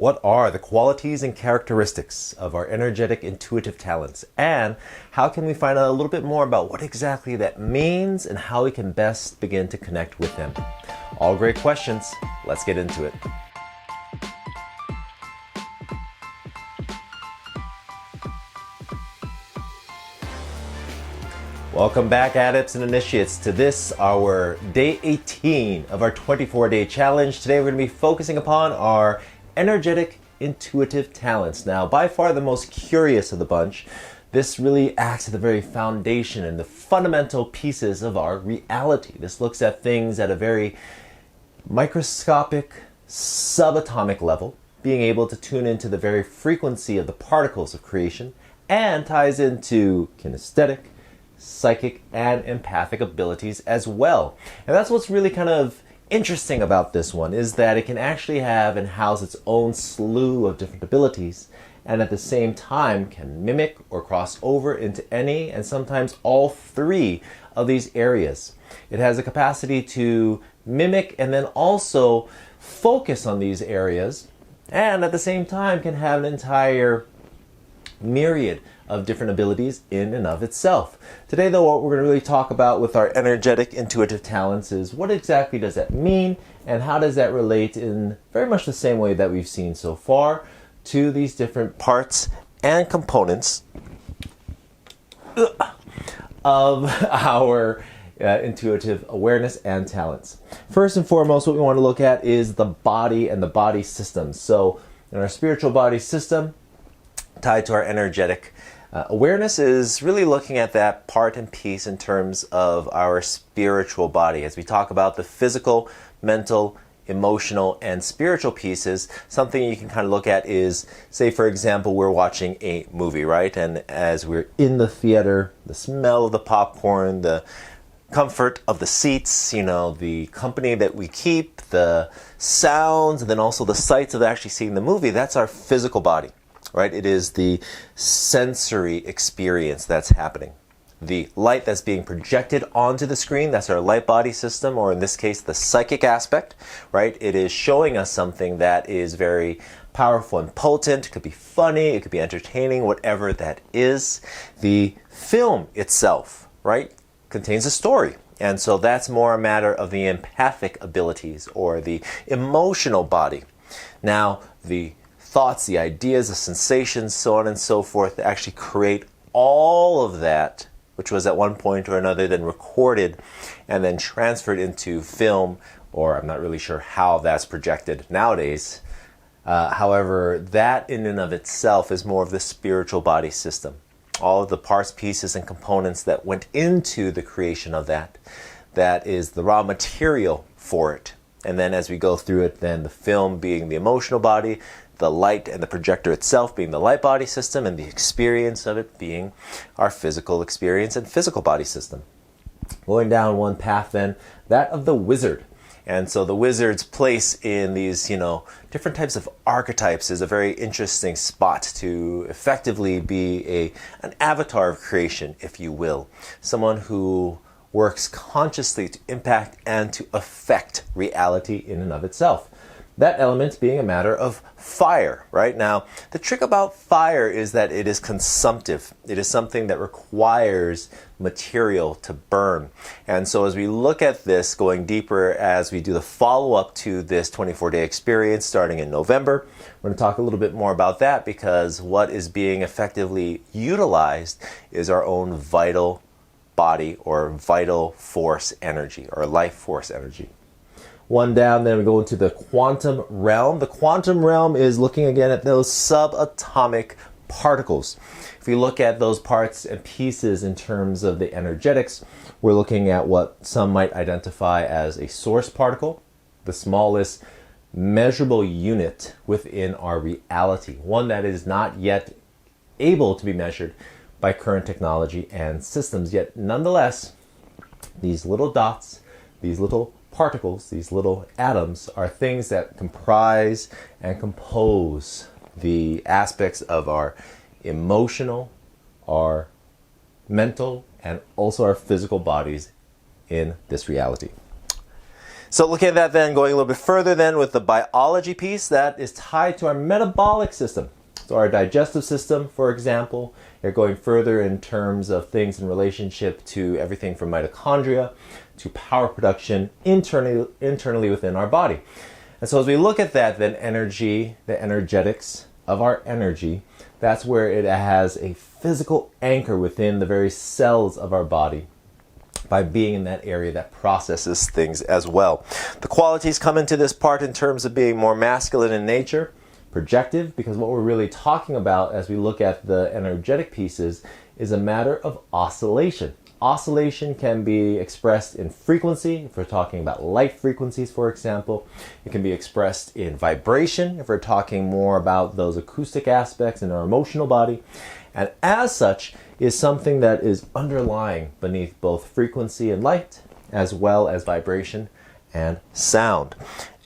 What are the qualities and characteristics of our energetic intuitive talents? And how can we find out a little bit more about what exactly that means and how we can best begin to connect with them? All great questions. Let's get into it. Welcome back, adepts and initiates, to this, our day 18 of our 24-day challenge. Today we're going to be focusing upon our energetic intuitive talents. Now, by far the most curious of the bunch, this really acts at the very foundation and the fundamental pieces of our reality. This looks at things at a very microscopic, subatomic level, being able to tune into the very frequency of the particles of creation, and ties into kinesthetic, psychic, and empathic abilities as well. And that's what's really kind of interesting about this one, is that it can actually have and house its own slew of different abilities, and at the same time can mimic or cross over into any and sometimes all three of these areas. It has a capacity to mimic and then also focus on these areas, and at the same time can have an entire myriad of different abilities in and of itself. Today, though, what we're going to really talk about with our energetic intuitive talents is what exactly does that mean, and how does that relate in very much the same way that we've seen so far to these different parts and components of our intuitive awareness and talents. First and foremost, what we want to look at is the body and the body system. So in our spiritual body system, tied to our energetic awareness, is really looking at that part and piece in terms of our spiritual body. As we talk about the physical, mental, emotional, and spiritual pieces, something you can kind of look at is, say for example, we're watching a movie, right? And as we're in the theater, the smell of the popcorn, the comfort of the seats, the company that we keep, the sounds, and then also the sights of actually seeing the movie, that's our physical body. Right? It is the sensory experience that's happening. The light that's being projected onto the screen, that's our light body system, or in this case, the psychic aspect, right? It is showing us something that is very powerful and potent. It could be funny, it could be entertaining, whatever that is. The film itself, right, contains a story. And so that's more a matter of the empathic abilities or the emotional body. Now, the thoughts, the ideas, the sensations, so on and so forth, that actually create all of that, which was at one point or another then recorded and then transferred into film, or I'm not really sure how that's projected nowadays. However, that in and of itself is more of the spiritual body system. All of the parts, pieces, and components that went into the creation of that is the raw material for it. And then as we go through it, then the film being the emotional body, the light and the projector itself being the light body system, and the experience of it being our physical experience and physical body system. Going down one path then, that of the wizard. And so the wizard's place in these, different types of archetypes is a very interesting spot to effectively be an avatar of creation, if you will. Someone who works consciously to impact and to affect reality in and of itself. That element being a matter of fire, right? Now, the trick about fire is that it is consumptive. It is something that requires material to burn. And so as we look at this going deeper, as we do the follow-up to this 24-day experience starting in November, we're going to talk a little bit more about that, because what is being effectively utilized is our own vital body or vital force energy or life force energy. One down, then we go into the quantum realm. The quantum realm is looking again at those subatomic particles. If we look at those parts and pieces in terms of the energetics, we're looking at what some might identify as a source particle, the smallest measurable unit within our reality, one that is not yet able to be measured by current technology and systems, yet nonetheless, these little dots, these little particles, these little atoms, are things that comprise and compose the aspects of our emotional, our mental, and also our physical bodies in this reality. So looking at that then, going a little bit further then with the biology piece, that is tied to our metabolic system. So our digestive system, for example, you're going further in terms of things in relationship to everything from mitochondria to power production internally within our body. And so as we look at that, then energy, the energetics of our energy, that's where it has a physical anchor within the very cells of our body by being in that area that processes things as well. The qualities come into this part in terms of being more masculine in nature, projective, because what we're really talking about as we look at the energetic pieces is a matter of oscillation. Oscillation can be expressed in frequency, if we're talking about light frequencies, for example. It can be expressed in vibration, if we're talking more about those acoustic aspects in our emotional body. And as such, is something that is underlying beneath both frequency and light, as well as vibration and sound.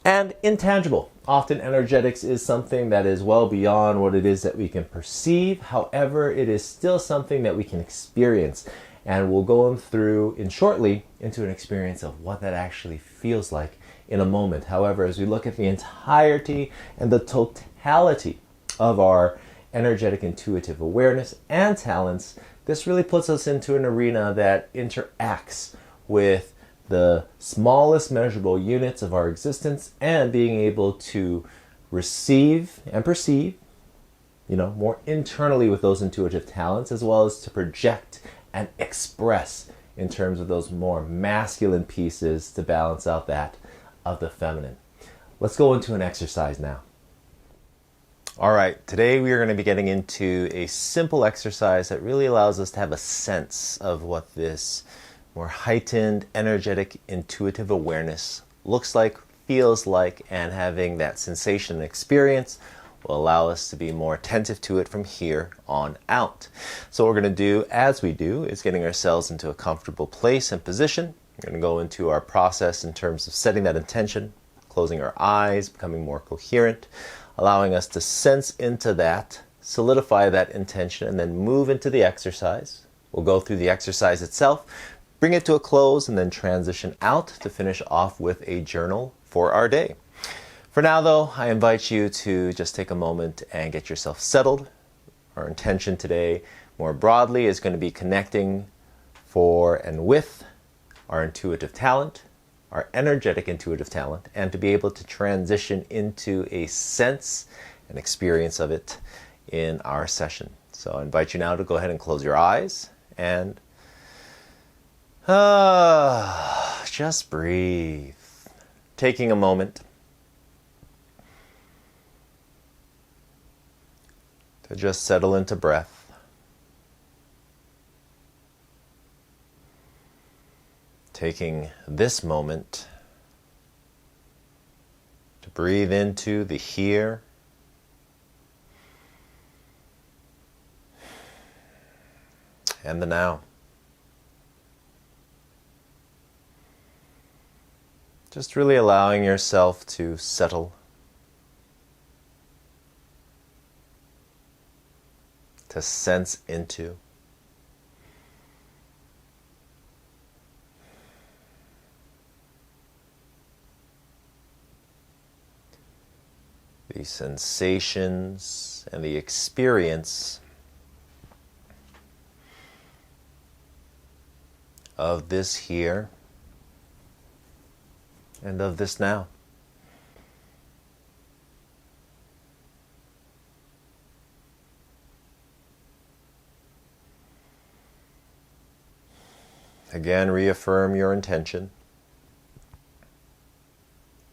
And intangible. Often energetics is something that is well beyond what it is that we can perceive. However, it is still something that we can experience. And we'll go through shortly into an experience of what that actually feels like in a moment. However, as we look at the entirety and the totality of our energetic intuitive awareness and talents, this really puts us into an arena that interacts with the smallest measurable units of our existence and being able to receive and perceive, more internally with those intuitive talents, as well as to project and express in terms of those more masculine pieces to balance out that of the feminine. Let's go into an exercise now. All right, today we are going to be getting into a simple exercise that really allows us to have a sense of what this more heightened, energetic, intuitive awareness looks like, feels like, and having that sensation and experience will allow us to be more attentive to it from here on out. So what we're going to do as we do is getting ourselves into a comfortable place and position. We're going to go into our process in terms of setting that intention, closing our eyes, becoming more coherent, allowing us to sense into that, solidify that intention, and then move into the exercise. We'll go through the exercise itself, bring it to a close, and then transition out to finish off with a journal for our day. For now, though, I invite you to just take a moment and get yourself settled. Our intention today, more broadly, is going to be connecting for and with our intuitive talent, our energetic intuitive talent, and to be able to transition into a sense and experience of it in our session. So I invite you now to go ahead and close your eyes and just breathe. Taking a moment to just settle into breath. Taking this moment to breathe into the here and the now. Just really allowing yourself to settle, to sense into. The sensations and the experience of this here and of this now. Again, reaffirm your intention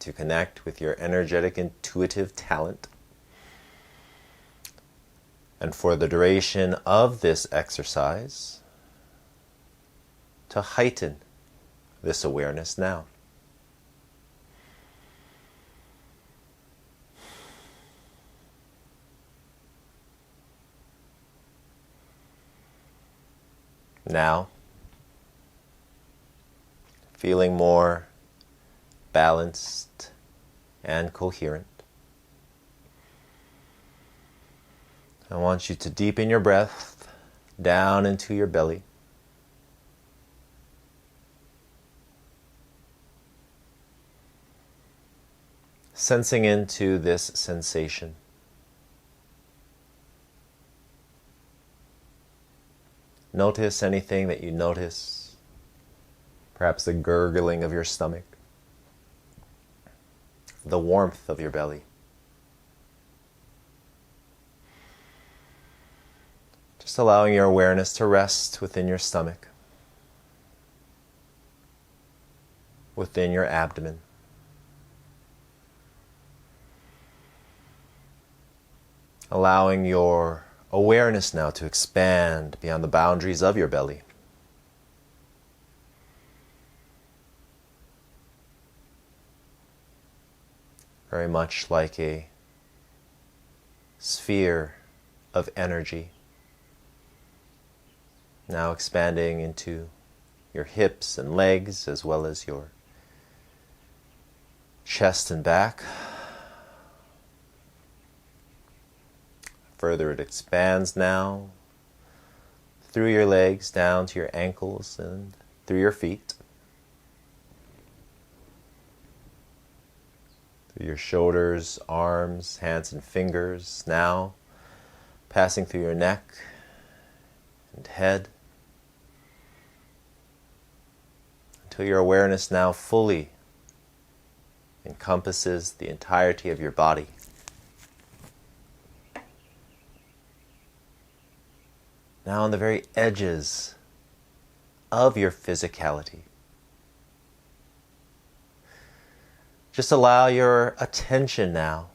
to connect with your energetic, intuitive talent. And for the duration of this exercise, to heighten this awareness now. Now, feeling more balanced and coherent, I want you to deepen your breath down into your belly. sensing into this sensation. Notice anything that you notice, perhaps the gurgling of your stomach, the warmth of your belly. Just allowing your awareness to rest within your stomach, within your abdomen. Allowing your awareness now to expand beyond the boundaries of your belly. Very much like a sphere of energy. Now expanding into your hips and legs, as well as your chest and back. Further, it expands now through your legs, down to your ankles and through your feet. Through your shoulders, arms, hands and fingers, now passing through your neck and head, until your awareness now fully encompasses the entirety of your body. Now on the very edges of your physicality. Just allow your attention now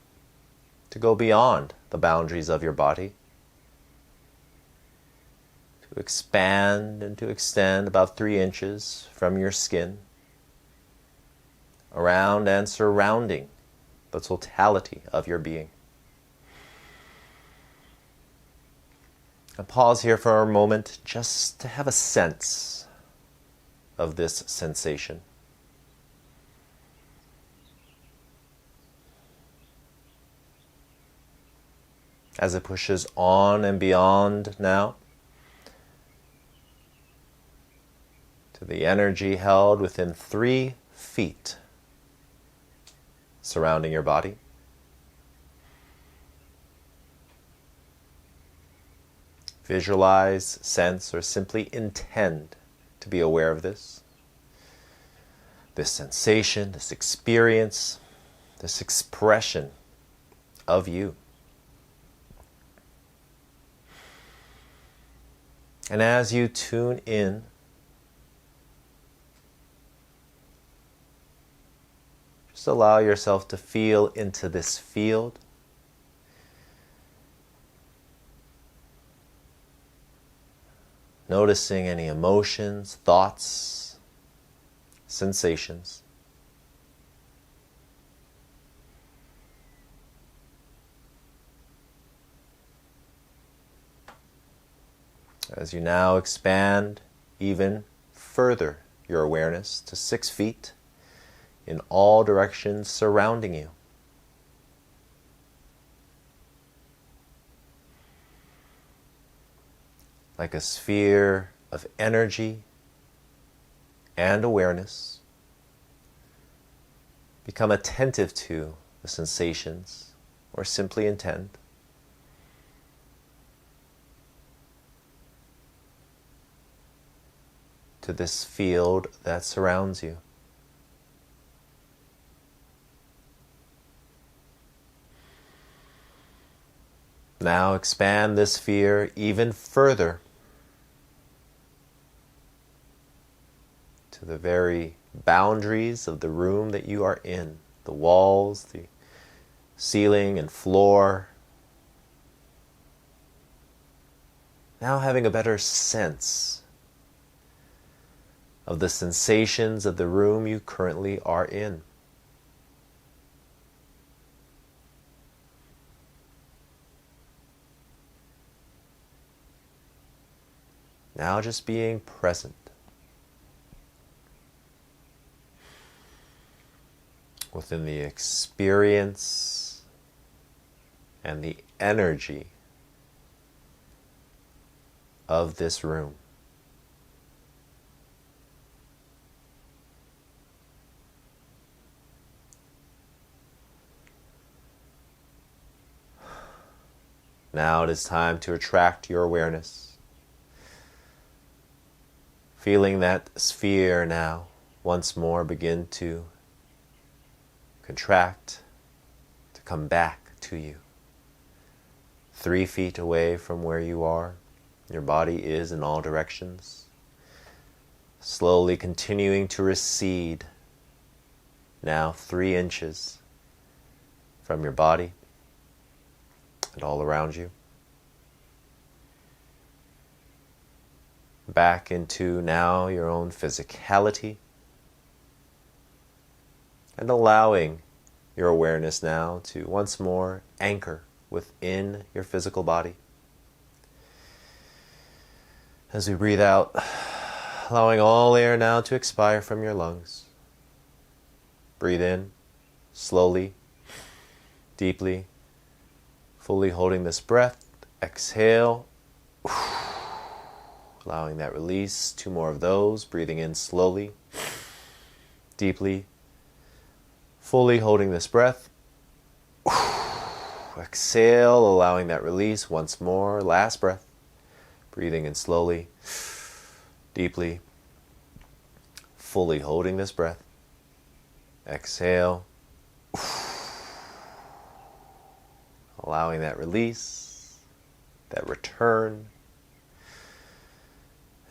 to go beyond the boundaries of your body, to expand and to extend about 3 inches from your skin, around and surrounding the totality of your being. And pause here for a moment just to have a sense of this sensation. As it pushes on and beyond now to the energy held within 3 feet surrounding your body. Visualize, sense, or simply intend to be aware of this. This sensation, this experience, this expression of you. And as you tune in, just allow yourself to feel into this field. Noticing any emotions, thoughts, sensations. As you now expand even further your awareness to 6 feet in all directions surrounding you. Like a sphere of energy and awareness, become attentive to the sensations, or simply intend. To this field that surrounds you. Now expand this sphere even further to the very boundaries of the room that you are in, the walls, the ceiling and floor. Now having a better sense of the sensations of the room you currently are in. Now just being present. Within the experience and the energy of this room. Now it is time to attract your awareness. Feeling that sphere now once more begin to contract, to come back to you. 3 feet away from where you are, your body is in all directions. Slowly continuing to recede, now 3 inches from your body and all around you. Back into now your own physicality, and allowing your awareness now to once more anchor within your physical body. As we breathe out, allowing all air now to expire from your lungs. Breathe in, slowly, deeply, fully holding this breath. Exhale, allowing that release. 2 more of those. Breathing in slowly, deeply, fully holding this breath. Exhale, allowing that release. Once more, last breath. Breathing in slowly, deeply, fully holding this breath. Exhale, allowing that release, that return,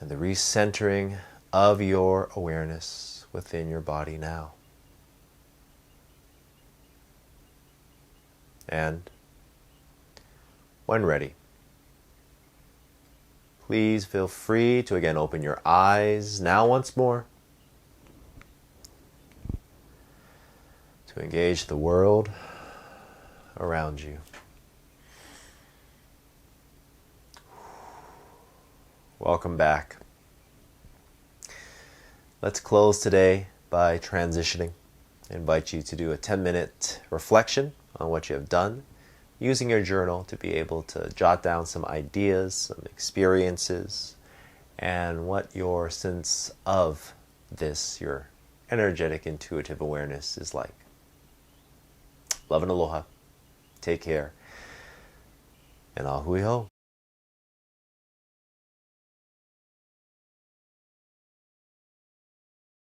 and the recentering of your awareness within your body now. And when ready, please feel free to again open your eyes now once more to engage the world around you. Welcome back. Let's close today by transitioning. I invite you to do a 10-minute reflection on what you have done, using your journal to be able to jot down some ideas, some experiences, and what your sense of this, your energetic, intuitive awareness is like. Love and aloha. Take care. And ahui ho.